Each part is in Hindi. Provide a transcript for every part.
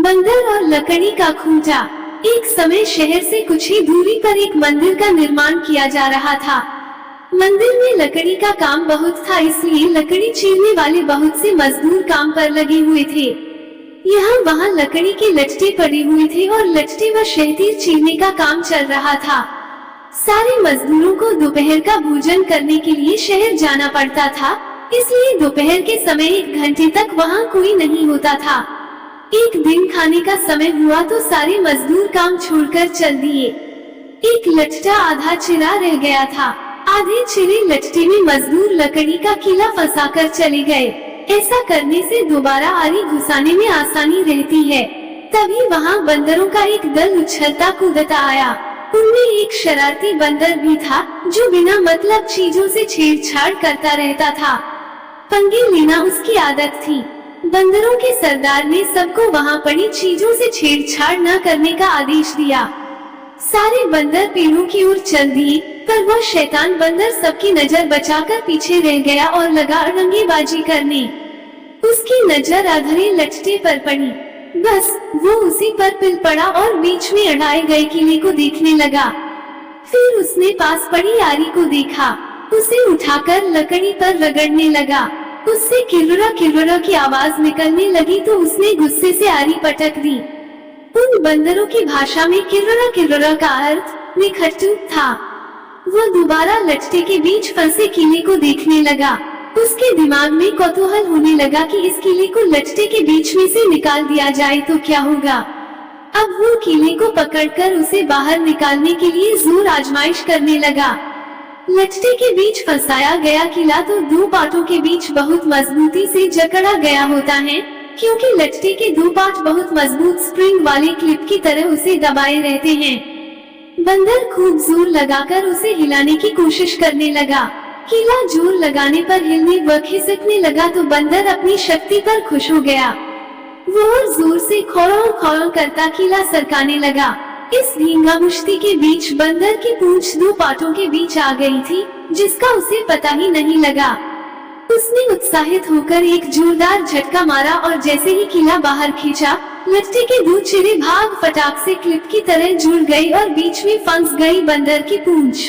बंदर और लकड़ी का खूंटा। एक समय शहर से कुछ ही दूरी पर एक मंदिर का निर्माण किया जा रहा था। मंदिर में लकड़ी का काम बहुत था, इसलिए लकड़ी चीरने वाले बहुत से मजदूर काम पर लगे हुए थे। यहाँ वहाँ लकड़ी के लट्टे पड़े हुए थे और लट्टे व शहतीर चीरने का काम चल रहा था। सारे मजदूरों को दोपहर का भोजन करने के लिए शहर जाना पड़ता था, इसलिए दोपहर के समय 1 घंटे तक वहाँ कोई नहीं होता था। एक दिन खाने का समय हुआ तो सारे मजदूर काम छोड़कर चल दिए। एक लट्टा आधा चिरा रह गया था। आधे चिरे लट्टे में मजदूर लकड़ी का कीला फंसाकर चले गए। ऐसा करने से दोबारा आरी घुसाने में आसानी रहती है। तभी वहाँ बंदरों का एक दल उछलता कूदता आया। उनमें एक शरारती बंदर भी था जो बिना मतलब चीजों से छेड़छाड़ करता रहता था। पंगे लेना उसकी आदत थी। बंदरों के सरदार ने सबको वहाँ पड़ी चीजों से छेड़छाड़ न करने का आदेश दिया। सारे बंदर पेड़ों की ओर चल दिए, पर वह शैतान बंदर सबकी नजर बचाकर पीछे रह गया और लगा रंगेबाजी करने। उसकी नजर अधरे लट्टे पर पड़ी। बस वो उसी पर पिल पड़ा और बीच में अड़ाए गए किले को देखने लगा। फिर उसने पास पड़ी आरी को देखा। उसे उठाकर लकड़ी पर रगड़ने लगा। उससे किर्रा की आवाज निकलने लगी तो उसने गुस्से से आरी पटक दी। उन बंदरों की भाषा में किर्रा का अर्थ निखट्टू था। वो दोबारा लट्टे के बीच फंसे किले को देखने लगा। उसके दिमाग में कौतूहल होने लगा कि इस किले को लट्टे के बीच में से निकाल दिया जाए तो क्या होगा। अब वो किले को पकड़कर उसे बाहर निकालने के लिए जोर आजमाइश करने लगा। लट्टे के बीच फंसाया गया किला तो 2 पाटों के बीच बहुत मजबूती से जकड़ा गया होता है, क्योंकि लट्टे के 2 पाट बहुत मजबूत स्प्रिंग वाले क्लिप की तरह उसे दबाए रहते हैं। बंदर खूब जोर लगाकर उसे हिलाने की कोशिश करने लगा। किला जोर लगाने पर हिलने व खिसकने लगा तो बंदर अपनी शक्ति पर खुश हो गया। वो और जोर से खौं करता किला सरकाने लगा। इस धींगा मुश्ती के बीच बंदर की पूंछ 2 पाटों के बीच आ गई थी, जिसका उसे पता ही नहीं लगा। उसने उत्साहित होकर एक जोरदार झटका मारा और जैसे ही किला बाहर खींचा, लट्टे के 2 चिरे भाग फटाक से क्लिप की तरह जुड़ गई और बीच में फंस गई बंदर की पूंछ।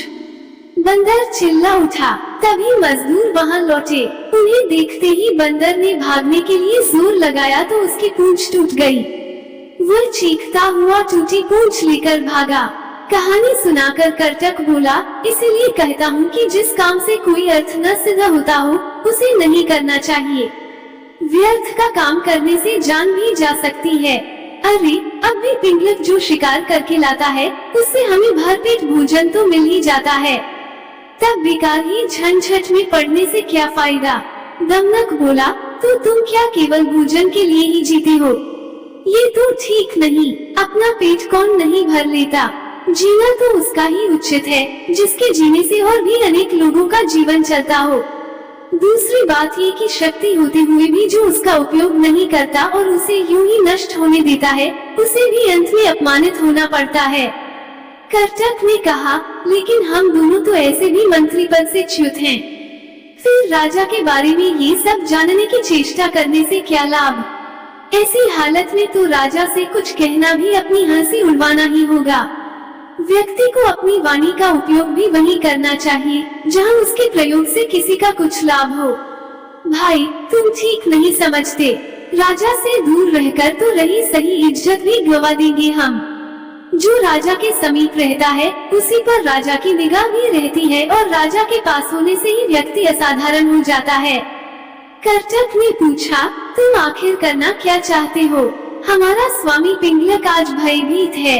बंदर चिल्ला उठा। तभी मजदूर वहाँ लौटे। उन्हें देखते ही बंदर ने भागने के लिए जोर लगाया तो उसकी पूंछ टूट गई। वो चीखता हुआ टूटी पूंछ लेकर भागा। कहानी सुनाकर करटक बोला, इसीलिए कहता हूँ कि जिस काम से कोई अर्थ न सिद्ध होता हो उसे नहीं करना चाहिए। व्यर्थ का काम करने से जान भी जा सकती है। अरे अब भी पिंगलक जो शिकार करके लाता है उससे हमें भरपेट भोजन तो मिल ही जाता है, तब बेकार ही झंझट में पड़ने से क्या फायदा। दमनक बोला, तो तुम क्या केवल भोजन के लिए ही जीते हो? ये तो ठीक नहीं। अपना पेट कौन नहीं भर लेता। जीना तो उसका ही उचित है जिसके जीने से और भी अनेक लोगों का जीवन चलता हो। दूसरी बात ये कि शक्ति होते हुए भी जो उसका उपयोग नहीं करता और उसे यूं ही नष्ट होने देता है, उसे भी अंत में अपमानित होना पड़ता है। करटक ने कहा, लेकिन हम दोनों तो ऐसे भी मंत्री पद से च्युत हैं। फिर राजा के बारे में ये सब जानने की चेष्टा करने से क्या लाभ? ऐसी हालत में तो राजा से कुछ कहना भी अपनी हंसी उड़वाना ही होगा। व्यक्ति को अपनी वाणी का उपयोग भी वही करना चाहिए जहां उसके प्रयोग से किसी का कुछ लाभ हो। भाई तुम ठीक नहीं समझते। राजा से दूर रहकर तो रही सही इज्जत भी गवा देंगे हम। जो राजा के समीप रहता है उसी पर राजा की निगाह भी रहती है और राजा के पास होने से ही व्यक्ति असाधारण हो जाता है। करटक ने पूछा, तुम आखिर करना क्या चाहते हो? हमारा स्वामी पिंगलक आज भयभीत है।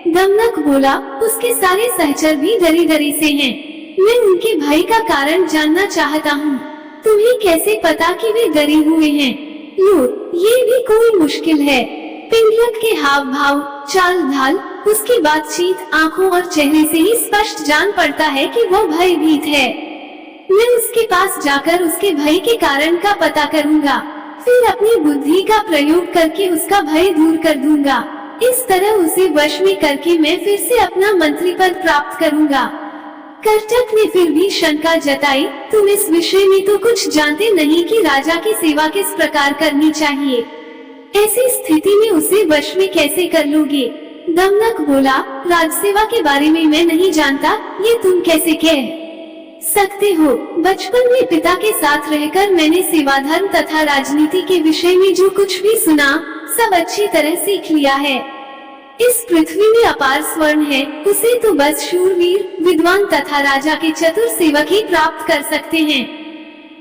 दमनक बोला, उसके सारे सहचर भी डरे डरे से हैं। मैं उनके भय का कारण जानना चाहता हूँ। तुम्हें कैसे पता कि वे डरे हुए हैं? लो, ये भी कोई मुश्किल है। पिंगलक के हाव भाव, चाल ढाल, उसकी बातचीत, आँखों और चेहरे से ही स्पष्ट जान पड़ता है कि वो भयभीत है। मैं उसके पास जाकर उसके भय के कारण का पता करूँगा, फिर अपनी बुद्धि का प्रयोग करके उसका भय दूर कर दूंगा। इस तरह उसे वश में करके मैं फिर से अपना मंत्री पद प्राप्त करूँगा। करटक ने फिर भी शंका जताई, तुम इस विषय में तो कुछ जानते नहीं कि राजा की सेवा किस प्रकार करनी चाहिए। ऐसी स्थिति में उसे वश में कैसे कर लोगे? दमनक बोला, राजसेवा के बारे में मैं नहीं जानता, ये तुम कैसे कह सकते हो? बचपन में पिता के साथ रहकर मैंने सेवा धर्म तथा राजनीति के विषय में जो कुछ भी सुना सब अच्छी तरह सीख लिया है। इस पृथ्वी में अपार स्वर्ण है, उसे तो बस शूरवीर, विद्वान तथा राजा के चतुर सेवक ही प्राप्त कर सकते हैं।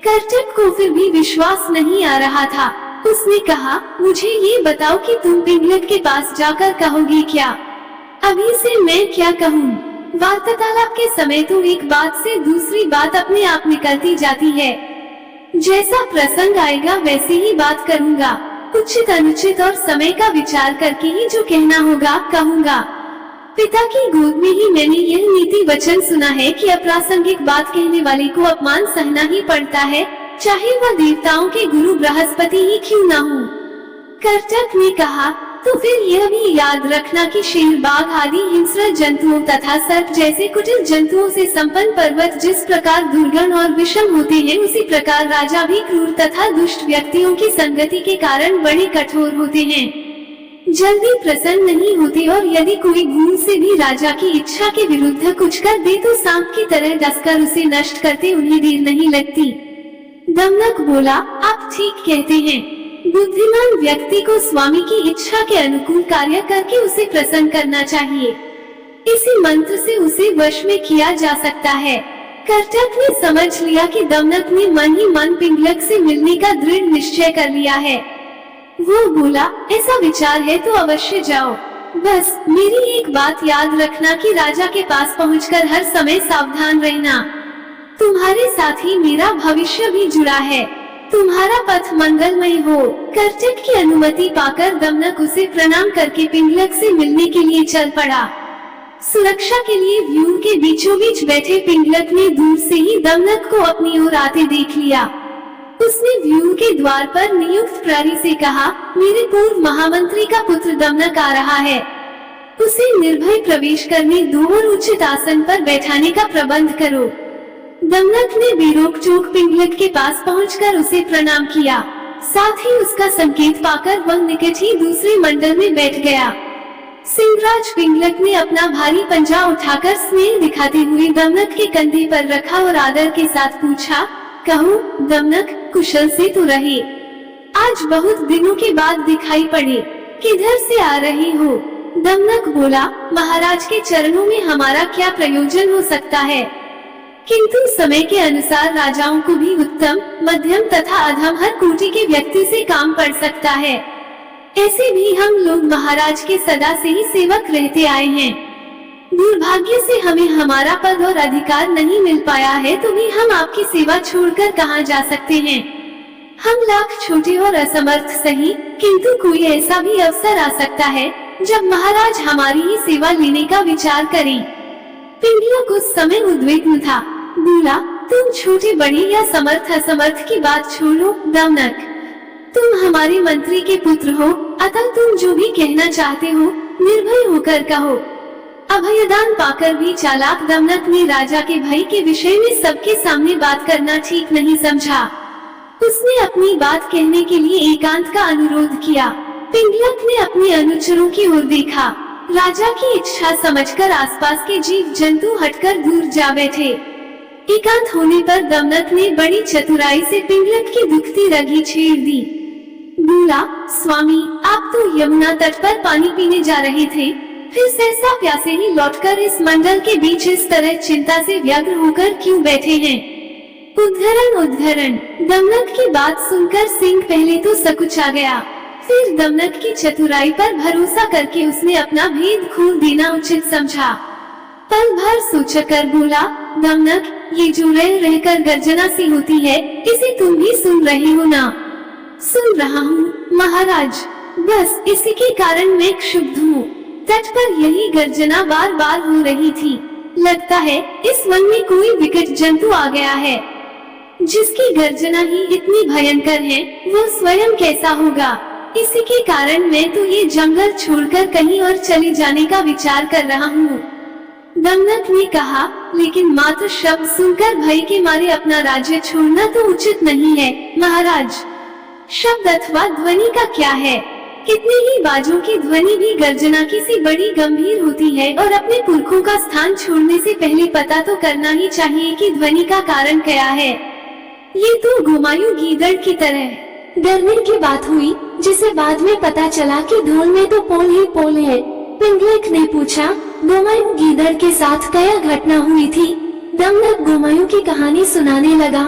कर्टक को फिर भी विश्वास नहीं आ रहा था। उसने कहा, मुझे ये बताओ कि तुम पिंगलक के पास जाकर कहोगी क्या? अभी से मैं क्या कहूँ? वार्तालाप के समय तो एक बात से दूसरी बात अपने आप निकलती जाती है। जैसा प्रसंग आएगा वैसे ही बात करूँगा। उचित अनुचित और समय का विचार करके ही जो कहना होगा कहूँगा। पिता की गोद में ही मैंने यह नीति वचन सुना है कि अप्रासंगिक बात कहने वाले को अपमान सहना ही पड़ता है, चाहे वह देवताओं के गुरु बृहस्पति ही क्यों न हो। कर्टक ने कहा, तो फिर यह भी याद रखना कि शेर, बाघ आदि हिंस्र जंतुओं तथा सर्प जैसे कुटिल जंतुओं से संपन्न पर्वत जिस प्रकार दुर्गम और विषम होते हैं, उसी प्रकार राजा भी क्रूर तथा दुष्ट व्यक्तियों की संगति के कारण बड़े कठोर होते हैं, जल्दी प्रसन्न नहीं होते, और यदि कोई भूल से भी राजा की इच्छा के विरुद्ध कुछ कर दे तो सांप की तरह डसकर उसे नष्ट करते उन्हें देर नहीं लगती। दमनक बोला, आप ठीक कहते हैं। बुद्धिमान व्यक्ति को स्वामी की इच्छा के अनुकूल कार्य करके उसे प्रसन्न करना चाहिए। इसी मंत्र से उसे वश में किया जा सकता है। कर्टक ने समझ लिया कि दमनक ने मन ही मन पिंगलक से मिलने का दृढ़ निश्चय कर लिया है। वो बोला, ऐसा विचार है तो अवश्य जाओ। बस मेरी एक बात याद रखना कि राजा के पास पहुंचकर हर समय सावधान रहना। तुम्हारे साथ ही मेरा भविष्य भी जुड़ा है। तुम्हारा पथ मंगलमय हो। कर्टक की अनुमति पाकर दमनक उसे प्रणाम करके पिंगलक से मिलने के लिए चल पड़ा। सुरक्षा के लिए व्यूह के बीचों बीच बैठे पिंगलक ने दूर से ही दमनक को अपनी ओर आते देख लिया। उसने व्यूह के द्वार पर नियुक्त प्रहरी से कहा, मेरे पूर्व महामंत्री का पुत्र दमनक आ रहा है, उसे निर्भय प्रवेश करने दो और उचित आसन पर बैठाने का प्रबंध करो। दमनक ने बेरोक टोक पिंगलक के पास पहुंचकर उसे प्रणाम किया। साथ ही उसका संकेत पाकर वह निकट ही दूसरे मंडल में बैठ गया। सिंहराज पिंगलक ने अपना भारी पंजा उठाकर स्नेह दिखाते हुए दमनक के कंधे पर रखा और आदर के साथ पूछा, कहो दमनक, कुशल से तो रहे? आज बहुत दिनों के बाद दिखाई पड़े, किधर से आ रहे हो? दमनक बोला, महाराज के चरणों में हमारा क्या प्रयोजन हो सकता है, किंतु समय के अनुसार राजाओं को भी उत्तम, मध्यम तथा अधम हर कोटि के व्यक्ति से काम पड़ सकता है। ऐसे भी हम लोग महाराज के सदा से ही सेवक रहते आए हैं। दुर्भाग्य से हमें हमारा पद और अधिकार नहीं मिल पाया है, तो भी हम आपकी सेवा छोड़कर कहाँ जा सकते हैं। हम लाख छोटे और असमर्थ सही, किंतु कोई ऐसा भी अवसर आ सकता है जब महाराज हमारी ही सेवा लेने का विचार करें। पिंगलक उस समय उद्विग्न था। बोला, तुम छोटे बड़े या समर्थ असमर्थ की बात छोड़ो दमनक, तुम हमारे मंत्री के पुत्र हो, अतः तुम जो भी कहना चाहते हो निर्भय होकर कहो। अभयदान पाकर भी चालाक दमनक ने राजा के भय के विषय में सबके सामने बात करना ठीक नहीं समझा। उसने अपनी बात कहने के लिए एकांत का अनुरोध किया। पिंगलक ने अपने अनुचरों की ओर देखा। राजा की इच्छा समझकर आसपास के जीव जंतु हटकर दूर जा बैठे। एकांत होने पर दमनक ने बड़ी चतुराई से पिंगलक की दुखती रगी छेड़ दी। बोला, स्वामी, आप तो यमुना तट पर पानी पीने जा रहे थे, फिर सहसा प्यासे ही लौटकर इस मंडल के बीच इस तरह चिंता से व्यग्र होकर क्यों बैठे हैं? उद्धरण। दमनक की बात सुनकर सिंह पहले तो सकुचा गया, फिर दमनक की चतुराई पर भरोसा करके उसने अपना भेद खोल देना उचित समझा। पल भर सोचकर बोला, दमनक, ये जो रह रहकर गर्जना सी होती है, इसे तुम भी सुन रहे हो ना? सुन रहा हूँ महाराज, बस इसी के कारण मैं क्षुब्ध हूँ। तट पर यही गर्जना बार बार हो रही थी। लगता है इस वन में कोई विकट जंतु आ गया है। जिसकी गर्जना ही इतनी भयंकर है, वो स्वयं कैसा होगा? इसी के कारण मैं तो ये जंगल छोड़कर कहीं और चले जाने का विचार कर रहा हूँ। दमनक ने कहा, लेकिन मात्र शब्द सुनकर भय के मारे अपना राज्य छोड़ना तो उचित नहीं है महाराज। शब्द अथवा ध्वनि का क्या है? कितनी ही बाजों की ध्वनि भी गर्जना की सी बड़ी गंभीर होती है और अपने पुरखों का स्थान छोड़ने से पहले पता तो करना ही चाहिए कि ध्वनि का कारण क्या है। ये तो घुमायूं गीदड़ की तरह डरने की बात हुई, जिसे बाद में पता चला कि धूल में तो पोल ही पोल है। पिंगलेक ने पूछा, घुमायूं गीदड़ के साथ क्या घटना हुई थी? डंगनब घुमायूं की कहानी सुनाने लगा।